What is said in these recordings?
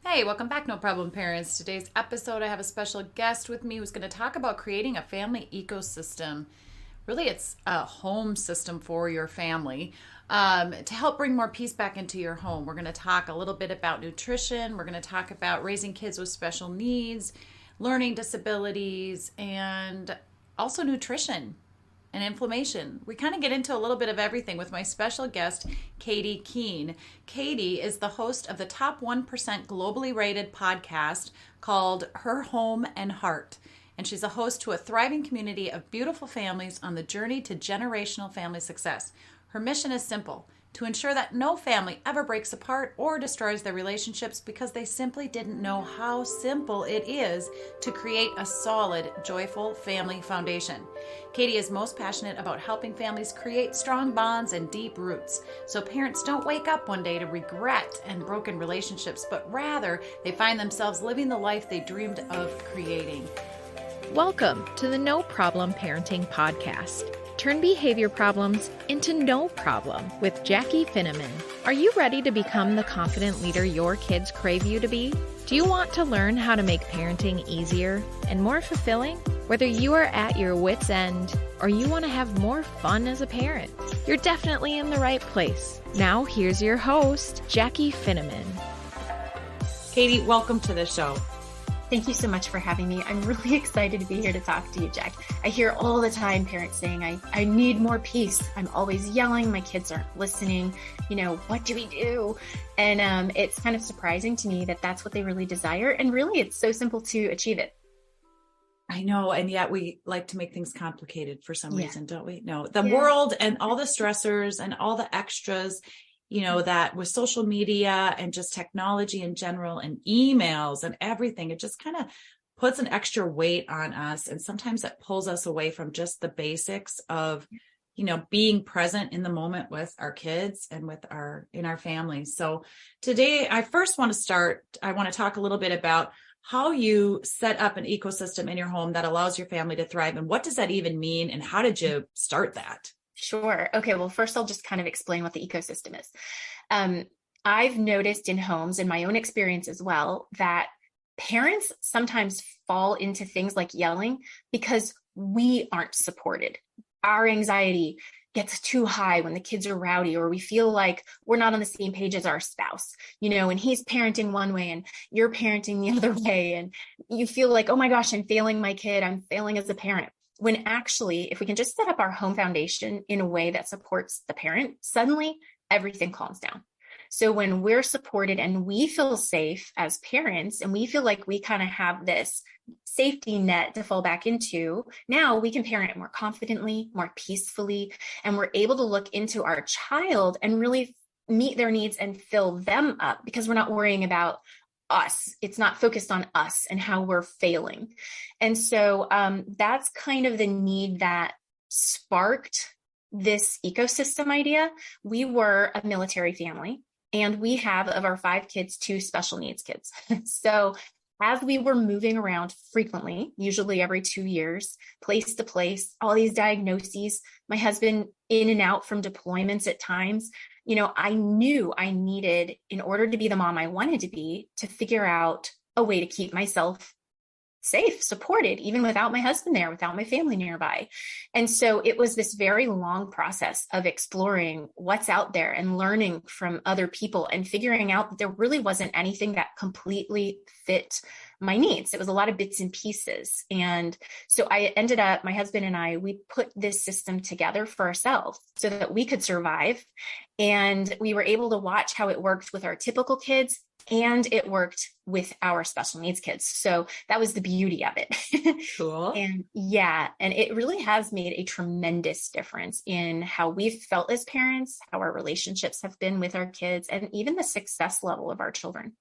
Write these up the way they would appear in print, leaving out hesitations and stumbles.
Hey, welcome back, No Problem Parents. Today's episode, I have a special guest with me who's going to talk about creating a family ecosystem. Really, it's a home system for your family to help bring more peace back into your home. We're going to talk a little bit about nutrition. We're going to talk about raising kids with special needs, learning disabilities, and also nutrition and inflammation. We kind of get into a little bit of everything with my special guest, Keene. Katie is the host of the top 1% globally rated podcast called Her Home and Heart. And she's a host to a thriving community of beautiful families on the journey to generational family success. Her mission is simple: to ensure that no family ever breaks apart or destroys their relationships because they simply didn't know how simple it is to create a solid, joyful family foundation. Katie is most passionate about helping families create strong bonds and deep roots, so parents don't wake up one day to regret and broken relationships, but rather they find themselves living the life they dreamed of creating. Welcome to the No Problem Parenting Podcast. Turn behavior problems into no problem with Jackie Finneman. Are you ready to become the confident leader your kids crave you to be? Do you want to learn how to make parenting easier and more fulfilling? Whether you are at your wit's end or you want to have more fun as a parent, you're definitely in the right place. Now here's your host, Jackie Finneman. Katie, welcome to the show. Thank you so much for having me. I'm really excited to be here to talk to you, Jack. I hear all the time parents saying, I need more peace. I'm always yelling. My kids aren't listening. What do we do? And it's kind of surprising to me that that's what they really desire. And really, it's so simple to achieve it. I know. And yet we like to make things complicated for some reason, don't we? No, the Yeah. world and all the stressors and all the extras, that with social media and just technology in general and emails and everything, it just kind of puts an extra weight on us. And sometimes it pulls us away from just the basics of, being present in the moment with our kids and in our families. So today I want to talk a little bit about how you set up an ecosystem in your home that allows your family to thrive. And what does that even mean? And how did you start that? Sure. Okay. Well, first I'll just kind of explain what the ecosystem is. I've noticed in homes, in my own experience as well, that parents sometimes fall into things like yelling because we aren't supported. Our anxiety gets too high when the kids are rowdy, or we feel like we're not on the same page as our spouse, and he's parenting one way and you're parenting the other way. And you feel like, oh my gosh, I'm failing my kid. I'm failing as a parent. When actually, if we can just set up our home foundation in a way that supports the parent, suddenly everything calms down. So when we're supported and we feel safe as parents, and we feel like we kind of have this safety net to fall back into, now we can parent more confidently, more peacefully, and we're able to look into our child and really meet their needs and fill them up, because we're not worrying about us. It's not focused on us and how we're failing. And so that's kind of the need that sparked this ecosystem idea. We were a military family, and we have, of our 5 kids, 2 special needs kids. So as we were moving around frequently, usually every 2 years, place to place, all these diagnoses, my husband in and out from deployments at times, I knew I needed, in order to be the mom I wanted to be, to figure out a way to keep myself safe, supported, even without my husband there, without my family nearby. And so it was this very long process of exploring what's out there and learning from other people and figuring out that there really wasn't anything that completely fit my needs. It was a lot of bits and pieces. And so I ended up, my husband and I, we put this system together for ourselves so that we could survive. And we were able to watch how it worked with our typical kids, and it worked with our special needs kids. So that was the beauty of it. Cool. And it really has made a tremendous difference in how we've felt as parents, how our relationships have been with our kids, and even the success level of our children.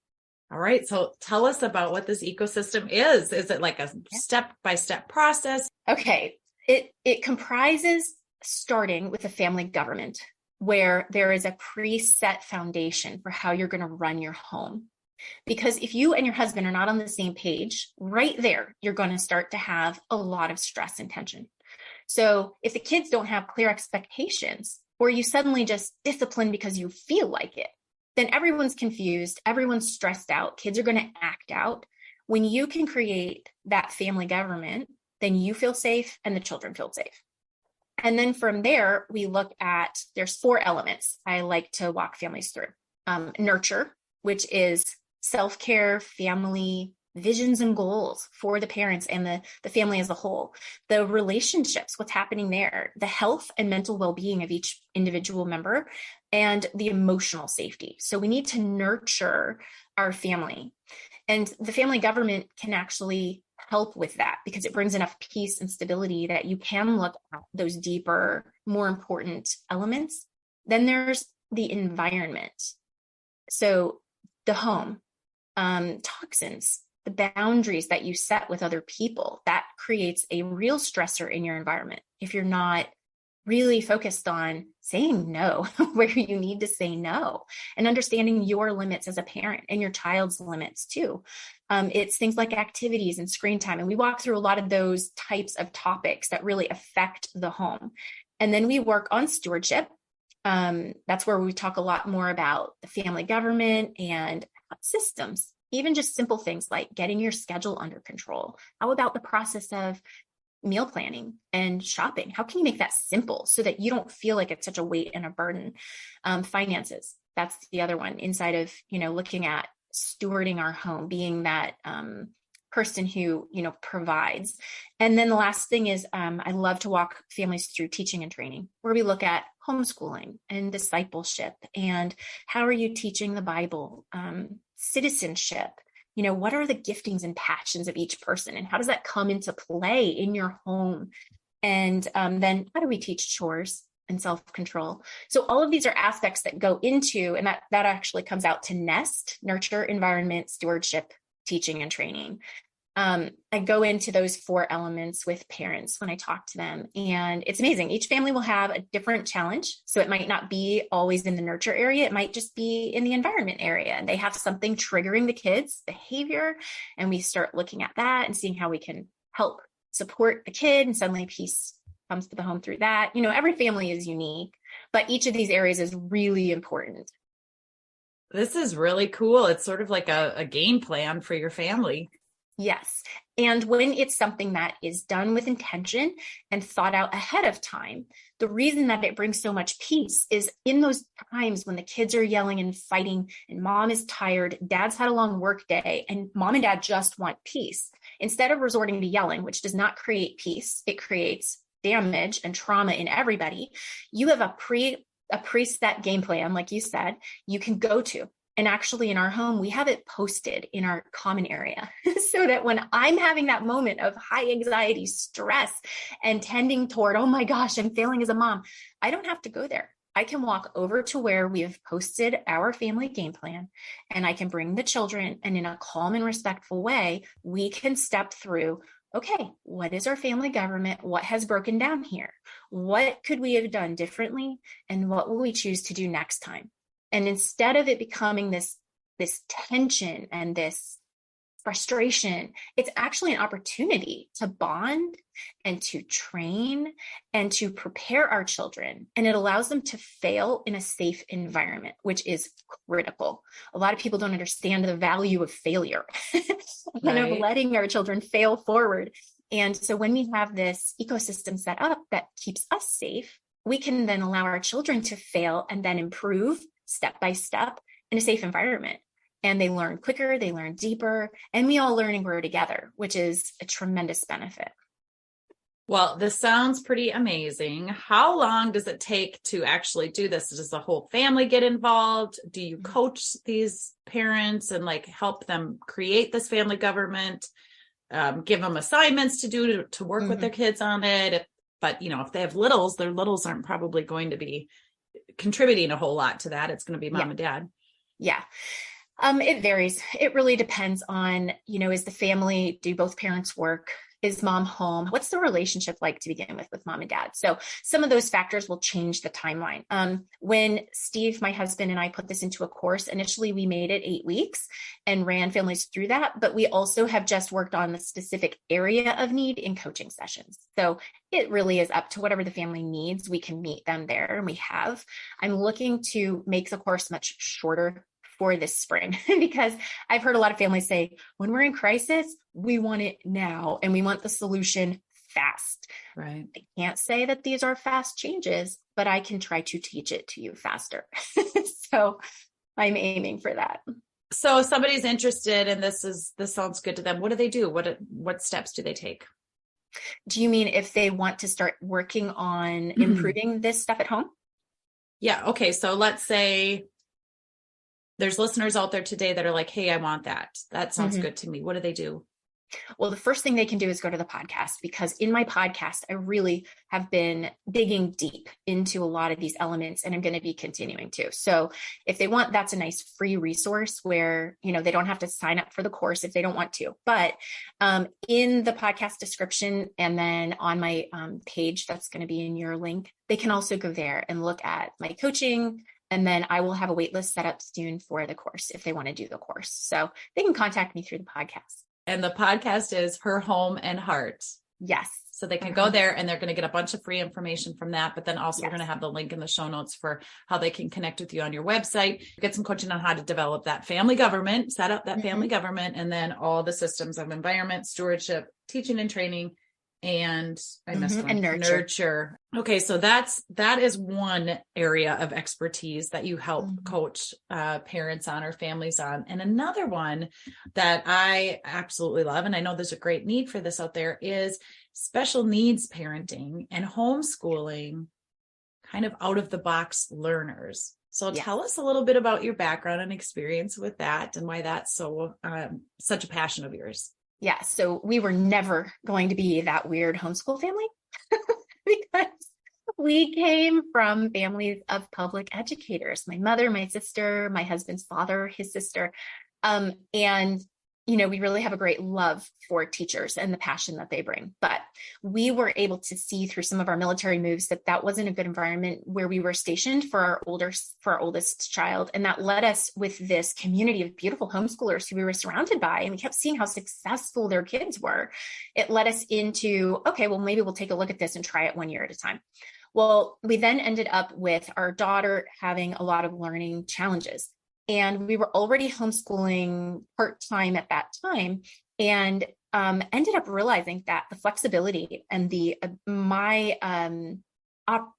All right. So tell us about what this ecosystem is. Is it like a step-by-step process? Okay. It comprises starting with a family government, where there is a preset foundation for how you're going to run your home. Because if you and your husband are not on the same page, right there, you're going to start to have a lot of stress and tension. So if the kids don't have clear expectations, or you suddenly just discipline because you feel like it, then everyone's confused, everyone's stressed out, kids are going to act out. When you can create that family government, then you feel safe and the children feel safe. And then from there, we look at, there's 4 elements I like to walk families through. Nurture, which is self-care, family, visions and goals for the parents and the family as a whole. The relationships, what's happening there, the health and mental well-being of each individual member, and the emotional safety. So we need to nurture our family. And the family government can actually help with that because it brings enough peace and stability that you can look at those deeper, more important elements. Then there's the environment. So the home, toxins, the boundaries that you set with other people, that creates a real stressor in your environment. If you're not really focused on saying no where you need to say no and understanding your limits as a parent and your child's limits too. It's things like activities and screen time. And we walk through a lot of those types of topics that really affect the home. And then we work on stewardship. That's where we talk a lot more about the family government and systems, even just simple things like getting your schedule under control. How about the process of meal planning and shopping? How can you make that simple so that you don't feel like it's such a weight and a burden? Finances, that's the other one inside of, looking at stewarding our home, being that person who, provides. And then the last thing is I love to walk families through teaching and training, where we look at homeschooling and discipleship and how are you teaching the Bible, citizenship. What are the giftings and passions of each person and how does that come into play in your home? And then how do we teach chores and self-control? So all of these are aspects that go into, and that actually comes out to nest, nurture, environment, stewardship, teaching, and training. I go into those 4 elements with parents when I talk to them, and it's amazing. Each family will have a different challenge. So it might not be always in the nurture area. It might just be in the environment area, and they have something triggering the kids' behavior. And we start looking at that and seeing how we can help support the kid, and suddenly peace comes to the home through that. Every family is unique, but each of these areas is really important. This is really cool. It's sort of like a game plan for your family. Yes. And when it's something that is done with intention and thought out ahead of time, the reason that it brings so much peace is in those times when the kids are yelling and fighting and mom is tired, dad's had a long work day, and mom and dad just want peace. Instead of resorting to yelling, which does not create peace, it creates damage and trauma in everybody. You have a preset game plan, like you said, you can go to. And actually in our home, we have it posted in our common area so that when I'm having that moment of high anxiety, stress, and tending toward, oh my gosh, I'm failing as a mom, I don't have to go there. I can walk over to where we have posted our family game plan, and I can bring the children, and in a calm and respectful way, we can step through, okay, what is our family government? What has broken down here? What could we have done differently? And what will we choose to do next time? And instead of it becoming this tension and this frustration, it's actually an opportunity to bond and to train and to prepare our children. And it allows them to fail in a safe environment, which is critical. A lot of people don't understand the value of failure and of letting our children fail forward. And so when we have this ecosystem set up that keeps us safe, we can then allow our children to fail and then improve step by step in a safe environment. And they learn quicker, they learn deeper, and we all learn and grow together, which is a tremendous benefit. Well, this sounds pretty amazing. How long does it take to actually do this? Does the whole family get involved? Do you coach these parents and help them create this family government? Give them assignments to do to work with their kids on it. But if they have littles, their littles aren't probably going to be contributing a whole lot to that. It's going to be mom and dad. Yeah. It varies. It really depends on, is the family, do both parents work? Is mom home? What's the relationship like to begin with mom and dad? So some of those factors will change the timeline. When Steve, my husband, and I put this into a course, initially we made it 8 weeks and ran families through that, but we also have just worked on the specific area of need in coaching sessions. So it really is up to whatever the family needs. We can meet them there, and we have. I'm looking to make the course much shorter for this spring because I've heard a lot of families say, when we're in crisis, we want it now and we want the solution fast. Right. I can't say that these are fast changes, but I can try to teach it to you faster. So I'm aiming for that. So if somebody's interested and this sounds good to them, what do they do? What steps do they take? Do you mean if they want to start working on improving this stuff at home? Yeah. Okay. So let's say there's listeners out there today that are like, hey, I want that. That sounds good to me. What do they do? Well, the first thing they can do is go to the podcast, because in my podcast, I really have been digging deep into a lot of these elements, and I'm going to be continuing to. So if they want, that's a nice free resource where, they don't have to sign up for the course if they don't want to. But in the podcast description, and then on my page, that's going to be in your link, they can also go there and look at my coaching. And then I will have a waitlist set up soon for the course if they want to do the course. So they can contact me through the podcast. And the podcast is Her Home and Heart. Yes. So they can go there and they're going to get a bunch of free information from that. But then also we're going to have the link in the show notes for how they can connect with you on your website, get some coaching on how to develop that family government, set up that family government, and then all the systems of environment, stewardship, teaching and training, and I missed one. And nurture. Okay. So that is one area of expertise that you help coach parents on or families on. And another one that I absolutely love, and I know there's a great need for this out there, is special needs parenting and homeschooling, kind of out of the box learners. So tell us a little bit about your background and experience with that and why that's so such a passion of yours. Yeah. So we were never going to be that weird homeschool family because we came from families of public educators, my mother, my sister, my husband's father, his sister. And we really have a great love for teachers and the passion that they bring. But we were able to see through some of our military moves that wasn't a good environment where we were stationed for our oldest child. And that led us with this community of beautiful homeschoolers who we were surrounded by, and we kept seeing how successful their kids were. It led us into, okay, well, maybe we'll take a look at this and try it 1 year at a time. Well, we then ended up with our daughter having a lot of learning challenges. And we were already homeschooling part-time at that time, and ended up realizing that the flexibility and my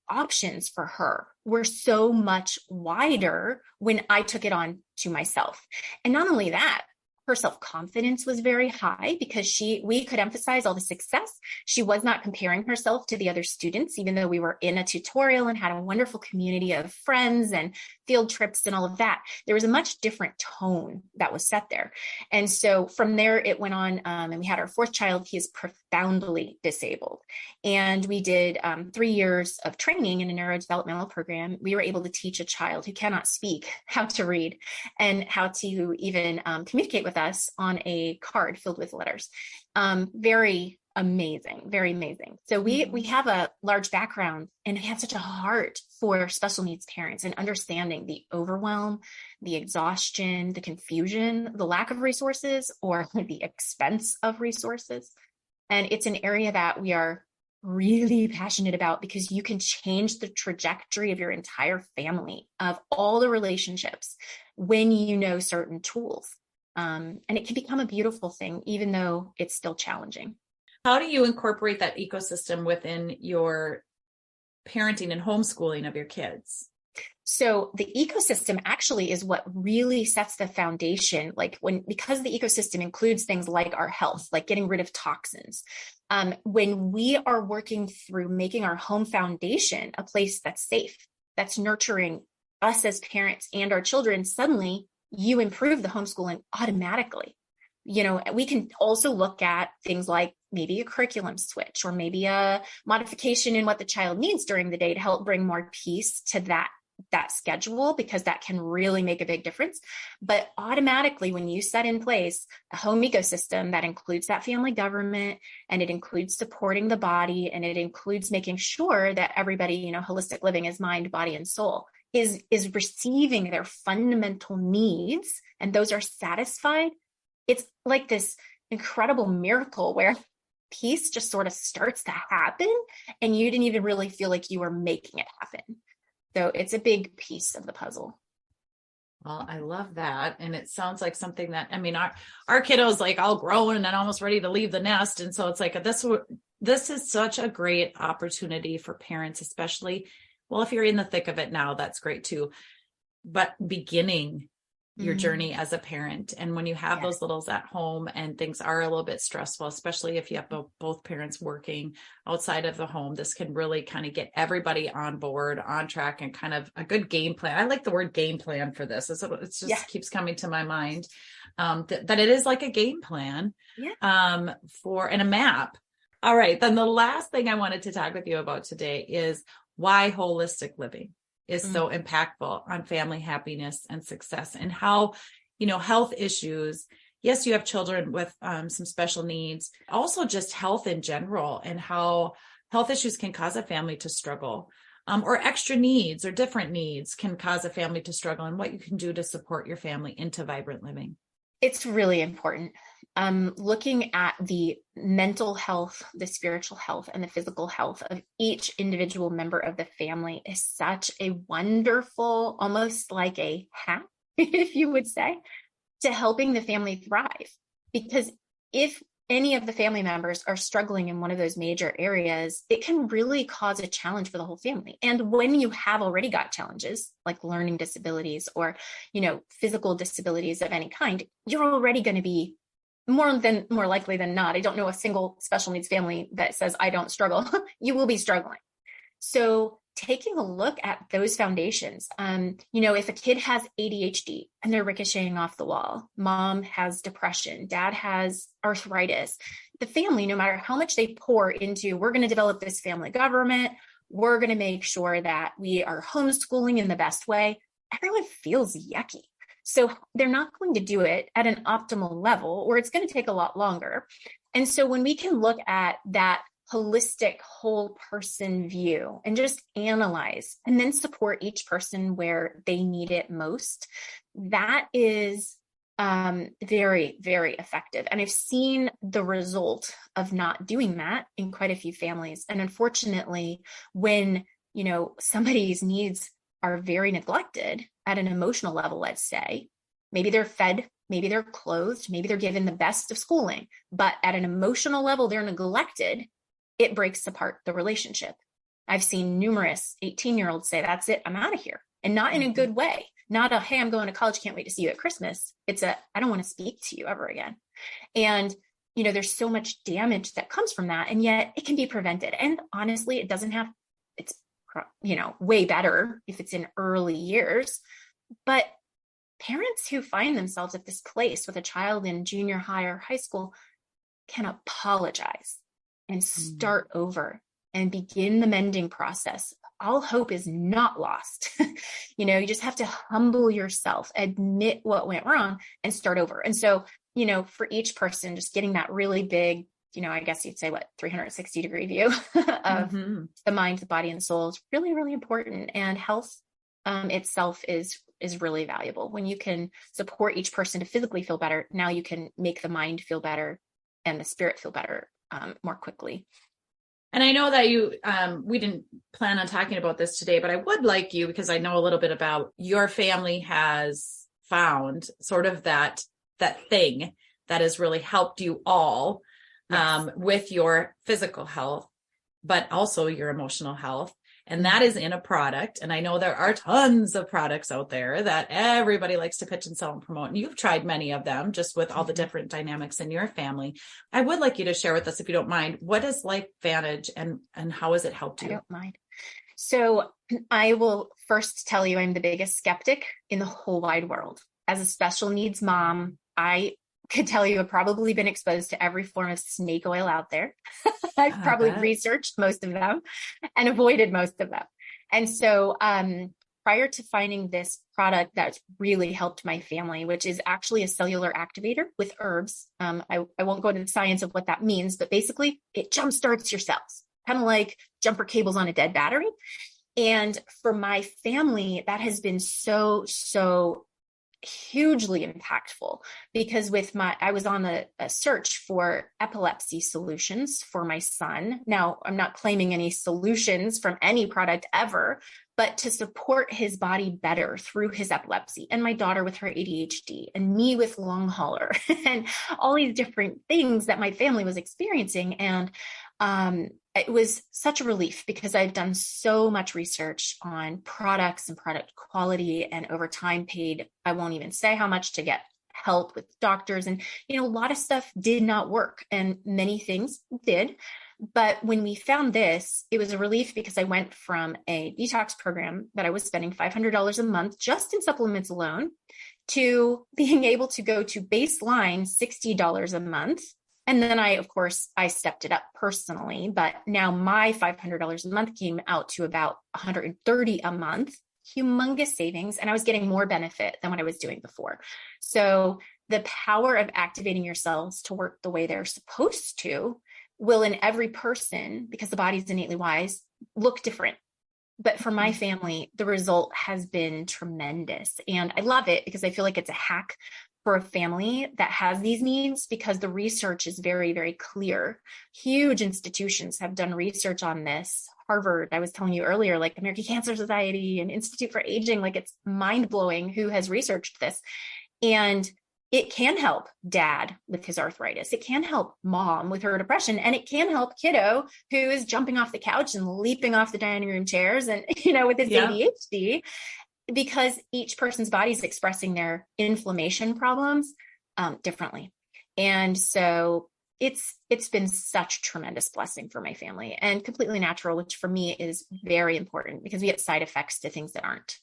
options for her were so much wider when I took it on to myself. And not only that, her self-confidence was very high because we could emphasize all the success. She was not comparing herself to the other students, even though we were in a tutorial and had a wonderful community of friends and field trips and all of that. There was a much different tone that was set there. And so from there, it went on, and we had our fourth child. He is profoundly disabled. And we did 3 years of training in a neurodevelopmental program. We were able to teach a child who cannot speak how to read and how to even communicate with us on a card filled with letters. Very amazing, very amazing. So we have a large background, and we have such a heart for special needs parents and understanding the overwhelm, the exhaustion, the confusion, the lack of resources, or the expense of resources. And it's an area that we are really passionate about because you can change the trajectory of your entire family, of all the relationships, when you know certain tools. And it can become a beautiful thing, even though it's still challenging. How do you incorporate that ecosystem within your parenting and homeschooling of your kids? So the ecosystem actually is what really sets the foundation, because the ecosystem includes things like our health, like getting rid of toxins. When we are working through making our home foundation a place that's safe, that's nurturing us as parents and our children, suddenly you improve the homeschooling automatically. We can also look at things like maybe a curriculum switch or maybe a modification in what the child needs during the day to help bring more peace to that schedule, because that can really make a big difference. But automatically, when you set in place a home ecosystem that includes that family government, and it includes supporting the body, and it includes making sure that everybody, holistic living is mind, body, and soul, is receiving their fundamental needs, and those are satisfied, it's like this incredible miracle where peace just sort of starts to happen, and you didn't even really feel like you were making it happen. So it's a big piece of the puzzle. Well, I love that. And it sounds like something that, I mean, our kiddo's like all grown and almost ready to leave the nest. And so it's like, this is such a great opportunity for parents, especially, well, if you're in the thick of it now, that's great too. But beginning your journey as a parent. And when you have those littles at home and things are a little bit stressful, especially if you have both parents working outside of the home, this can really kind of get everybody on board, on track, and kind of a good game plan. I like the word game plan for this. It just keeps coming to my mind, that it is like a game plan, and a map. All right. Then the last thing I wanted to talk with you about today is why holistic living is so impactful on family happiness and success, and how, health issues. Yes, you have children with some special needs, also just health in general, and how health issues can cause a family to struggle, or extra needs or different needs can cause a family to struggle, and what you can do to support your family into vibrant living. It's really important. Looking at the mental health, the spiritual health, and the physical health of each individual member of the family is such a wonderful, almost like a hack, if you would say, to helping the family thrive. Because if any of the family members are struggling in one of those major areas, it can really cause a challenge for the whole family. And when you have already got challenges like learning disabilities or, physical disabilities of any kind, you're already going to be more likely than not. I don't know a single special needs family that says I don't struggle. You will be struggling. So taking a look at those foundations, if a kid has ADHD and they're ricocheting off the wall, mom has depression, dad has arthritis, the family, no matter how much they pour into, we're going to develop this family government, we're going to make sure that we are homeschooling in the best way, everyone feels yucky. So they're not going to do it at an optimal level, or it's going to take a lot longer. And so when we can look at that holistic whole person view and just analyze and then support each person where they need it most, that is very, very effective. And I've seen the result of not doing that in quite a few families. And unfortunately, when, somebody's needs are very neglected at an emotional level, let's say, maybe they're fed, maybe they're clothed, maybe they're given the best of schooling, but at an emotional level, they're neglected, it breaks apart the relationship. I've seen numerous 18-year-olds say, that's it, I'm out of here. And not in a good way. Not a, hey, I'm going to college, can't wait to see you at Christmas. It's a, I don't want to speak to you ever again. And, there's so much damage that comes from that. And yet it can be prevented. And honestly, it doesn't have, it's, way better if it's in early years. But parents who find themselves at this place with a child in junior high or high school can apologize and start over and begin the mending process. All hope is not lost. You just have to humble yourself, admit what went wrong, and start over. And so, for each person, just getting that really big, I guess you'd say 360-degree view of the mind, the body, and the soul is really, really important. And health itself is really valuable. When you can support each person to physically feel better, now you can make the mind feel better and the spirit feel better more quickly. And I know that we didn't plan on talking about this today, but I would like you, because I know a little bit about your family has found sort of that thing that has really helped you all with your physical health, but also your emotional health. And that is in a product. And I know there are tons of products out there that everybody likes to pitch and sell and promote. And you've tried many of them just with all the different dynamics in your family. I would like you to share with us, if you don't mind, what is LifeVantage and how has it helped you? I don't mind. So I will first tell you, I'm the biggest skeptic in the whole wide world. As a special needs mom, I could tell you I've probably been exposed to every form of snake oil out there. I've probably researched most of them and avoided most of them. And so prior to finding this product that's really helped my family, which is actually a cellular activator with herbs, I won't go into the science of what that means, but basically it jumpstarts your cells, kind of like jumper cables on a dead battery. And for my family, that has been so hugely impactful, because I was on a search for epilepsy solutions for my son. Now, I'm not claiming any solutions from any product ever, but to support his body better through his epilepsy, and my daughter with her ADHD, and me with long hauler, and all these different things that my family was experiencing. And it was such a relief because I've done so much research on products and product quality, and over time paid, I won't even say how much, to get help with doctors. And, a lot of stuff did not work, and many things did. But when we found this, it was a relief because I went from a detox program that I was spending $500 a month just in supplements alone to being able to go to baseline $60 a month. And then I stepped it up personally, but now my $500 a month came out to about $130 a month, humongous savings. And I was getting more benefit than what I was doing before. So the power of activating your cells to work the way they're supposed to will, in every person, because the body's innately wise, look different. But for my family, the result has been tremendous. And I love it because I feel like it's a hack for a family that has these needs, because the research is very, very clear. Huge institutions have done research on this. Harvard, I was telling you earlier, like American Cancer Society and Institute for Aging, like it's mind blowing who has researched this. And it can help dad with his arthritis. It can help mom with her depression, and it can help kiddo who is jumping off the couch and leaping off the dining room chairs and, with his ADHD, because each person's body is expressing their inflammation problems differently. And so it's been such a tremendous blessing for my family, and completely natural, which for me is very important because we get side effects to things that aren't.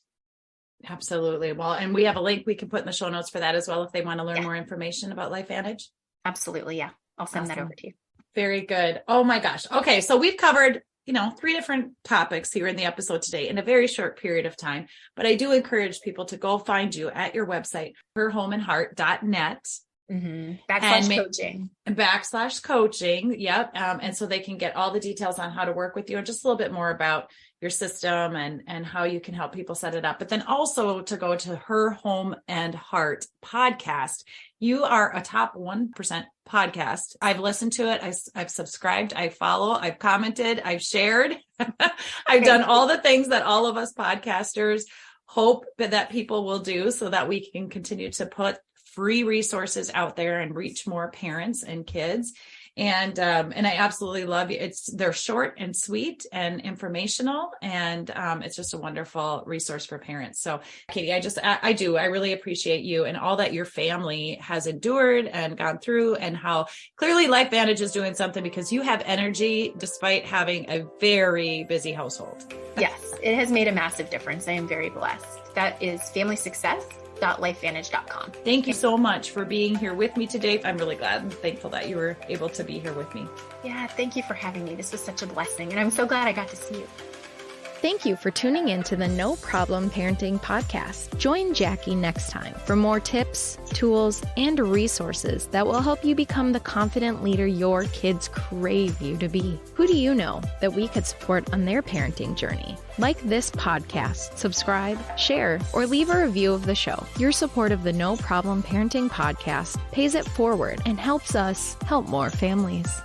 Absolutely. Well, and we have a link we can put in the show notes for that as well if they want to learn more information about LifeVantage. Absolutely. Yeah. I'll send that over to you. Very good. Oh my gosh. Okay. So we've covered, 3 different topics here in the episode today in a very short period of time, but I do encourage people to go find you at your website, herhomeandheart.net. /coaching. /coaching. Yep. And so they can get all the details on how to work with you and just a little bit more about your system and how you can help people set it up. But then also to go to Her Home and Heart podcast. You are a top 1% podcast. I've listened to it. I've subscribed. I follow. I've commented. I've shared. I've done all the things that all of us podcasters hope that people will do so that we can continue to put free resources out there and reach more parents and kids. And I absolutely love it. They're short and sweet and informational, and it's just a wonderful resource for parents. So Katie, I really appreciate you and all that your family has endured and gone through, and how clearly LifeVantage is doing something because you have energy despite having a very busy household. Yes, it has made a massive difference. I am very blessed. That is family success. .lifevantage.com. Thank you so much for being here with me today. I'm really glad and thankful that you were able to be here with me. Yeah, thank you for having me. This was such a blessing, and I'm so glad I got to see you. Thank you for tuning in to the No Problem Parenting Podcast. Join Jackie next time for more tips, tools, and resources that will help you become the confident leader your kids crave you to be. Who do you know that we could support on their parenting journey? Like this podcast, subscribe, share, or leave a review of the show. Your support of the No Problem Parenting Podcast pays it forward and helps us help more families.